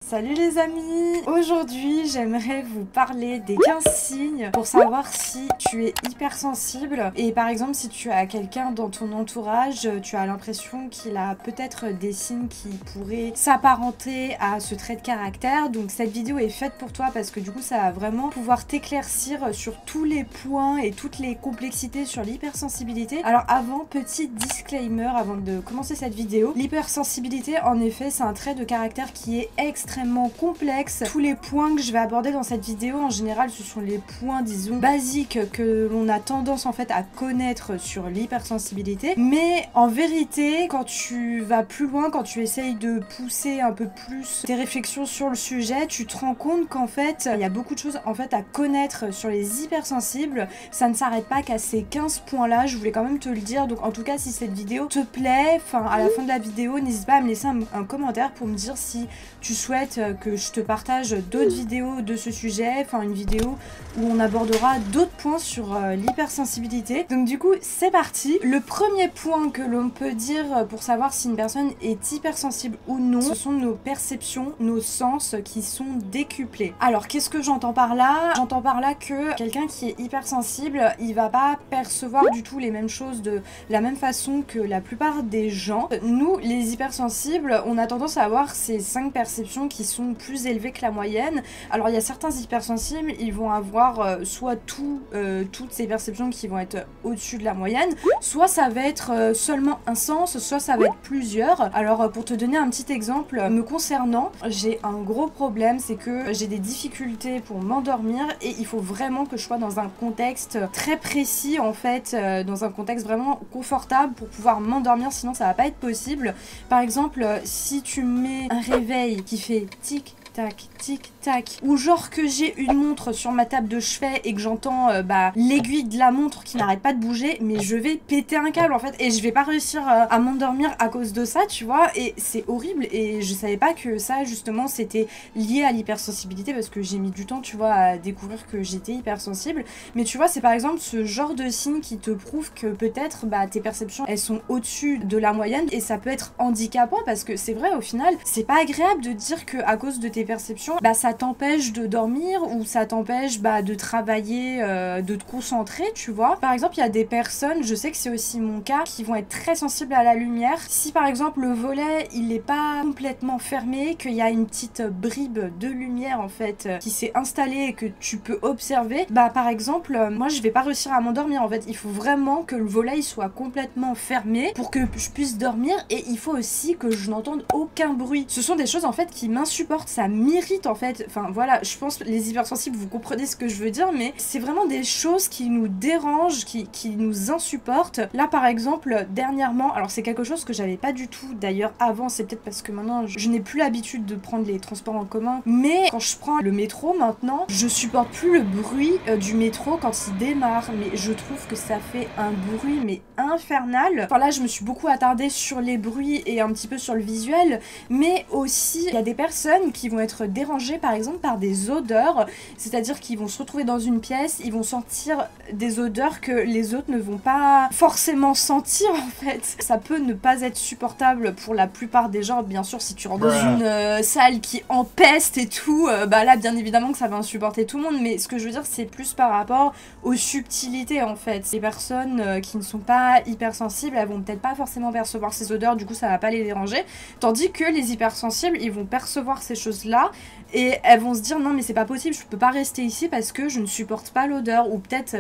Salut les amis! Aujourd'hui j'aimerais vous parler des 15 signes pour savoir si tu es hypersensible et par exemple si tu as quelqu'un dans ton entourage, tu as l'impression qu'il a peut-être des signes qui pourraient s'apparenter à ce trait de caractère. Donc cette vidéo est faite pour toi parce que du coup ça va vraiment pouvoir t'éclaircir sur tous les points et toutes les complexités sur l'hypersensibilité. Alors avant, petit disclaimer avant de commencer cette vidéo, l'hypersensibilité en effet c'est un trait de caractère qui est extrêmement complexe. Tous les points que je vais aborder dans cette vidéo en général ce sont les points disons basiques que l'on a tendance en fait à connaître sur l'hypersensibilité, mais en vérité quand tu vas plus loin, quand tu essayes de pousser un peu plus tes réflexions sur le sujet, tu te rends compte qu'en fait il y a beaucoup de choses en fait à connaître sur les hypersensibles. Ça ne s'arrête pas qu'à ces 15 points là, je voulais quand même te le dire. Donc en tout cas si cette vidéo te plaît, enfin à la fin de la vidéo n'hésite pas à me laisser un commentaire pour me dire si tu souhaites que je te partage d'autres vidéos de ce sujet, enfin une vidéo où on abordera d'autres points sur l'hypersensibilité. Donc du coup c'est parti. Le premier point que l'on peut dire pour savoir si une personne est hypersensible ou non, ce sont nos perceptions, nos sens qui sont décuplés. Alors qu'est-ce que j'entends par là? J'entends par là que quelqu'un qui est hypersensible, il va pas percevoir du tout les mêmes choses de la même façon que la plupart des gens. Nous les hypersensibles, on a tendance à avoir ces 5 perceptions qui sont plus élevées que la moyenne. Alors il y a certains hypersensibles, ils vont avoir soit toutes ces perceptions qui vont être au-dessus de la moyenne, soit ça va être seulement un sens, soit ça va être plusieurs. Alors pour te donner un petit exemple me concernant, j'ai un gros problème, c'est que j'ai des difficultés pour m'endormir et il faut vraiment que je sois dans un contexte très précis en fait, dans un contexte vraiment confortable pour pouvoir m'endormir, sinon ça va pas être possible. Par exemple si tu mets un réveil qui fait tic tac, tic tac, ou genre que j'ai une montre sur ma table de chevet et que j'entends l'aiguille de la montre qui n'arrête pas de bouger, mais je vais péter un câble en fait et je vais pas réussir à m'endormir à cause de ça, tu vois, et c'est horrible. Et je savais pas que ça justement c'était lié à l'hypersensibilité parce que j'ai mis du temps, tu vois, à découvrir que j'étais hypersensible. Mais tu vois, c'est par exemple ce genre de signe qui te prouve que peut-être tes perceptions elles sont au-dessus de la moyenne et ça peut être handicapant parce que c'est vrai au final c'est pas agréable de dire que à cause de tes perceptions ça t'empêche de dormir ou ça t'empêche de travailler, de te concentrer, tu vois. Par exemple il y a des personnes, je sais que c'est aussi mon cas, qui vont être très sensibles à la lumière. Si par exemple le volet il est pas complètement fermé, qu'il y a une petite bribe de lumière en fait qui s'est installée et que tu peux observer, par exemple moi je vais pas réussir à m'endormir en fait. Il faut vraiment que le volet il soit complètement fermé pour que je puisse dormir et il faut aussi que je n'entende aucun bruit. Ce sont des choses en fait qui m'insupportent, ça m'irrite en fait. Enfin voilà, je pense que les hypersensibles vous comprenez ce que je veux dire, mais c'est vraiment des choses qui nous dérangent, qui nous insupportent. Là par exemple dernièrement, alors c'est quelque chose que j'avais pas du tout d'ailleurs avant, c'est peut-être parce que maintenant je n'ai plus l'habitude de prendre les transports en commun, mais quand je prends le métro maintenant, je supporte plus le bruit du métro quand il démarre, mais je trouve que ça fait un bruit mais infernal. Enfin là je me suis beaucoup attardée sur les bruits et un petit peu sur le visuel, mais aussi il y a des personnes qui vont être dérangés par exemple par des odeurs, c'est-à-dire qu'ils vont se retrouver dans une pièce, ils vont sentir des odeurs que les autres ne vont pas forcément sentir en fait. Ça peut ne pas être supportable pour la plupart des gens, bien sûr si tu rentres dans une salle qui empeste et tout, là bien évidemment que ça va insupporter tout le monde, mais ce que je veux dire c'est plus par rapport aux subtilités en fait. Les personnes qui ne sont pas hypersensibles, elles vont peut-être pas forcément percevoir ces odeurs, du coup ça va pas les déranger, tandis que les hypersensibles ils vont percevoir ces choses là et elles vont se dire non mais c'est pas possible, je peux pas rester ici parce que je ne supporte pas l'odeur. Ou peut-être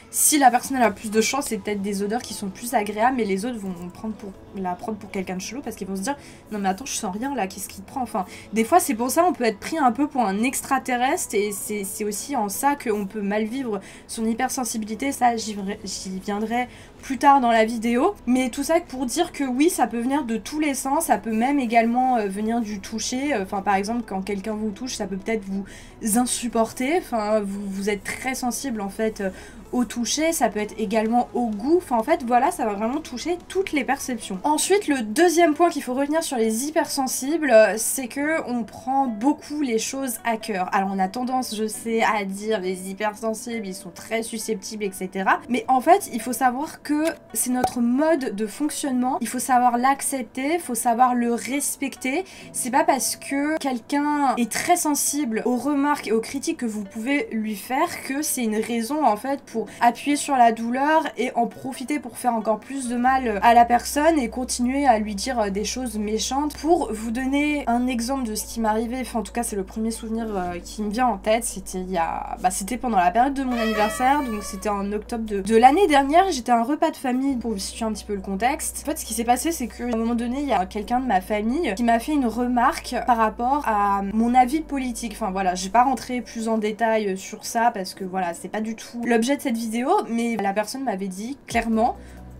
si la personne elle a plus de chance, c'est peut-être des odeurs qui sont plus agréables, mais les autres vont la prendre pour quelqu'un de chelou parce qu'ils vont se dire non mais attends je sens rien là, qu'est-ce qui te prend. Enfin des fois c'est pour ça on peut être pris un peu pour un extraterrestre et c'est aussi en ça qu'on peut mal vivre son hypersensibilité. Ça j'y viendrai plus tard dans la vidéo, mais tout ça pour dire que oui ça peut venir de tous les sens, ça peut même également venir du toucher. Enfin par exemple quand quelqu'un vous touche ça peut peut-être vous insupporter, enfin vous êtes très sensible en fait au toucher, ça peut être également au goût, enfin en fait voilà ça va vraiment toucher toutes les perceptions. Ensuite le deuxième point qu'il faut retenir sur les hypersensibles, c'est que on prend beaucoup les choses à cœur. Alors on a tendance je sais à dire les hypersensibles ils sont très susceptibles etc, mais en fait il faut savoir que c'est notre mode de fonctionnement, il faut savoir l'accepter, il faut savoir le respecter. C'est pas parce que quelqu'un est très sensible aux remarques et aux critiques que vous pouvez lui faire que c'est une raison en fait pour appuyer sur la douleur et en profiter pour faire encore plus de mal à la personne et continuer à lui dire des choses méchantes. Pour vous donner un exemple de ce qui m'arrivait, enfin en tout cas c'est le premier souvenir qui me vient en tête, c'était c'était pendant la période de mon anniversaire, donc c'était en octobre de l'année dernière. J'étais à un repas de famille pour vous situer un petit peu le contexte. En fait ce qui s'est passé c'est qu'à un moment donné il y a quelqu'un de ma famille qui m'a fait une remarque par rapport à mon avis politique. Enfin voilà, je vais pas rentrer plus en détail sur ça parce que voilà, c'est pas du tout l'objet de cette vidéo, mais la personne m'avait dit clairement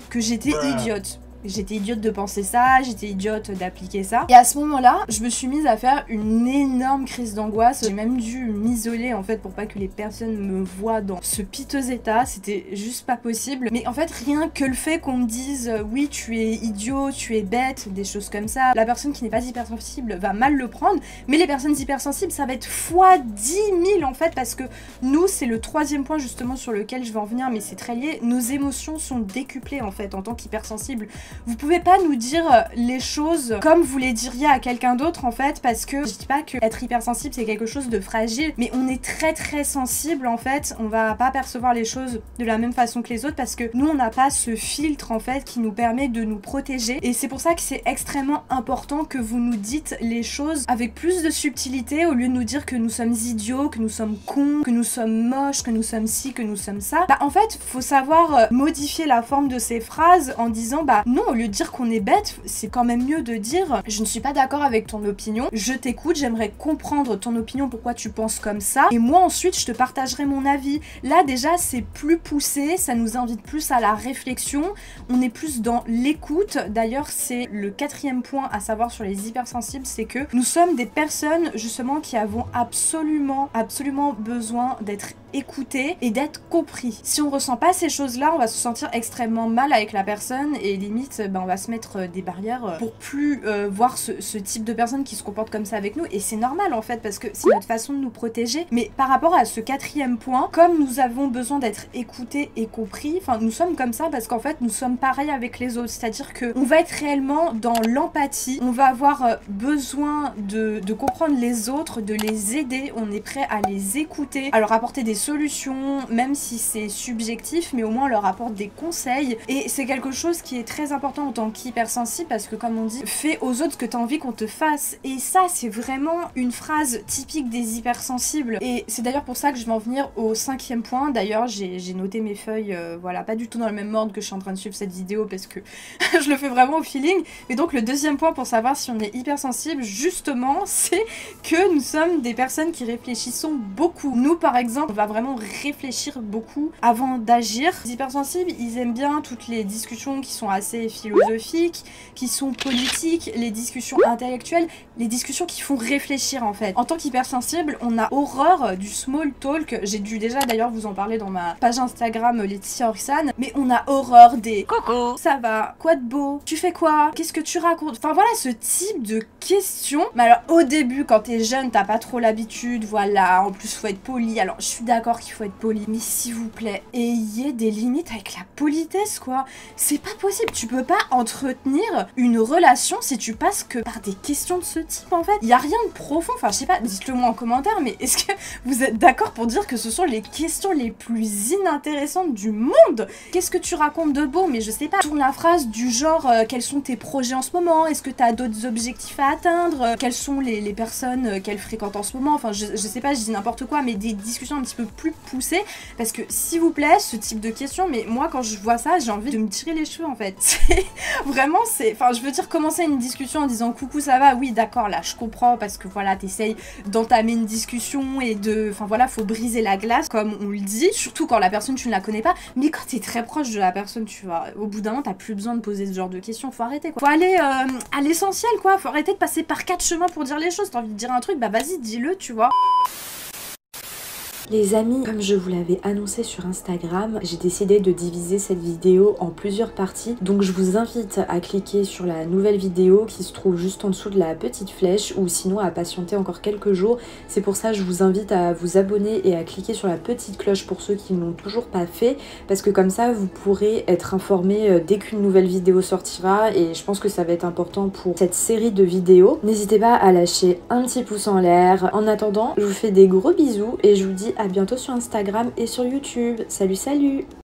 que j'étais idiote. J'étais idiote de penser ça, j'étais idiote d'appliquer ça. Et à ce moment-là, je me suis mise à faire une énorme crise d'angoisse. J'ai même dû m'isoler en fait pour pas que les personnes me voient dans ce piteux état. C'était juste pas possible. Mais en fait, rien que le fait qu'on me dise oui, tu es idiot, tu es bête, des choses comme ça, la personne qui n'est pas hypersensible va mal le prendre. Mais les personnes hypersensibles, ça va être fois 10 000 en fait, parce que nous, c'est le troisième point justement sur lequel je vais en venir, mais c'est très lié. Nos émotions sont décuplées en fait en tant qu'hypersensible. Vous pouvez pas nous dire les choses comme vous les diriez à quelqu'un d'autre en fait, parce que je dis pas que être hypersensible c'est quelque chose de fragile, mais on est très sensible en fait, on va pas percevoir les choses de la même façon que les autres parce que nous on n'a pas ce filtre en fait qui nous permet de nous protéger, et c'est pour ça que c'est extrêmement important que vous nous dites les choses avec plus de subtilité au lieu de nous dire que nous sommes idiots, que nous sommes cons, que nous sommes moches, que nous sommes ci, que nous sommes ça. En fait faut savoir modifier la forme de ces phrases en disant non, au lieu de dire qu'on est bête, c'est quand même mieux de dire je ne suis pas d'accord avec ton opinion, je t'écoute, j'aimerais comprendre ton opinion, pourquoi tu penses comme ça, et moi ensuite je te partagerai mon avis. Là déjà c'est plus poussé, ça nous invite plus à la réflexion, on est plus dans l'écoute. D'ailleurs c'est le quatrième point à savoir sur les hypersensibles, c'est que nous sommes des personnes justement qui avons absolument besoin d'être écoutés et d'être compris. Si on ressent pas ces choses-là, on va se sentir extrêmement mal avec la personne et limite on va se mettre des barrières pour plus voir ce type de personnes qui se comportent comme ça avec nous, et c'est normal en fait parce que c'est notre façon de nous protéger. Mais par rapport à ce quatrième point, comme nous avons besoin d'être écoutés et compris, enfin nous sommes comme ça parce qu'en fait nous sommes pareils avec les autres, c'est-à-dire que on va être réellement dans l'empathie, on va avoir besoin de comprendre les autres, de les aider, on est prêt à les écouter, à leur apporter des solutions, même si c'est subjectif, mais au moins on leur apporte des conseils. Et c'est quelque chose qui est très important en tant qu'hypersensible parce que comme on dit, fais aux autres ce que tu as envie qu'on te fasse. Et ça c'est vraiment une phrase typique des hypersensibles, et c'est d'ailleurs pour ça que je vais en venir au cinquième point. D'ailleurs j'ai noté mes feuilles, voilà, pas du tout dans le même ordre que je suis en train de suivre cette vidéo parce que je le fais vraiment au feeling. Mais donc le deuxième point pour savoir si on est hypersensible justement, c'est que nous sommes des personnes qui réfléchissons beaucoup. Nous par exemple on va vraiment réfléchir beaucoup avant d'agir. Les hypersensibles ils aiment bien toutes les discussions qui sont assez philosophiques, qui sont politiques, les discussions intellectuelles, les discussions qui font réfléchir en fait. En tant qu'hypersensible, on a horreur du small talk. J'ai dû déjà d'ailleurs vous en parler dans ma page Instagram Laetitia Orsan, mais on a horreur des coucou, ça va, quoi de beau, tu fais quoi, qu'est-ce que tu racontes, enfin voilà ce type de questions. Mais alors au début quand t'es jeune t'as pas trop l'habitude, voilà, en plus faut être poli. Alors je suis d'accord qu'il faut être poli, mais s'il vous plaît, ayez des limites avec la politesse quoi. C'est pas possible, tu peux pas entretenir une relation si tu passes que par des questions de ce type en fait. Il y a rien de profond, enfin je sais pas, dites-le moi en commentaire, mais est-ce que vous êtes d'accord pour dire que ce sont les questions les plus inintéressantes du monde? Qu'est-ce que tu racontes de beau? Mais je sais pas, tourne la phrase du genre quels sont tes projets en ce moment, est-ce que t'as d'autres objectifs à atteindre, quelles sont les personnes qu'elle fréquente en ce moment, enfin je sais pas, je dis n'importe quoi, mais des discussions un petit peu plus poussées, parce que s'il vous plaît, ce type de questions, mais moi quand je vois ça, j'ai envie de me tirer les cheveux en fait. Vraiment, c'est, enfin je veux dire, commencer une discussion en disant coucou ça va, oui d'accord, là je comprends parce que voilà t'essayes d'entamer une discussion et de, enfin voilà, faut briser la glace comme on le dit, surtout quand la personne tu ne la connais pas, mais quand t'es très proche de la personne, tu vois, au bout d'un moment t'as plus besoin de poser ce genre de questions, faut arrêter quoi, faut aller à l'essentiel quoi, faut arrêter de passer par 4 chemins pour dire les choses. T'as envie de dire un truc, bah vas-y dis-le, tu vois. Les amis, comme je vous l'avais annoncé sur Instagram, j'ai décidé de diviser cette vidéo en plusieurs parties. Donc je vous invite à cliquer sur la nouvelle vidéo qui se trouve juste en dessous de la petite flèche ou sinon à patienter encore quelques jours. C'est pour ça que je vous invite à vous abonner et à cliquer sur la petite cloche pour ceux qui ne l'ont toujours pas fait, parce que comme ça vous pourrez être informé dès qu'une nouvelle vidéo sortira, et je pense que ça va être important pour cette série de vidéos. N'hésitez pas à lâcher un petit pouce en l'air. En attendant, je vous fais des gros bisous et je vous dis à bientôt sur Instagram et sur YouTube. Salut salut!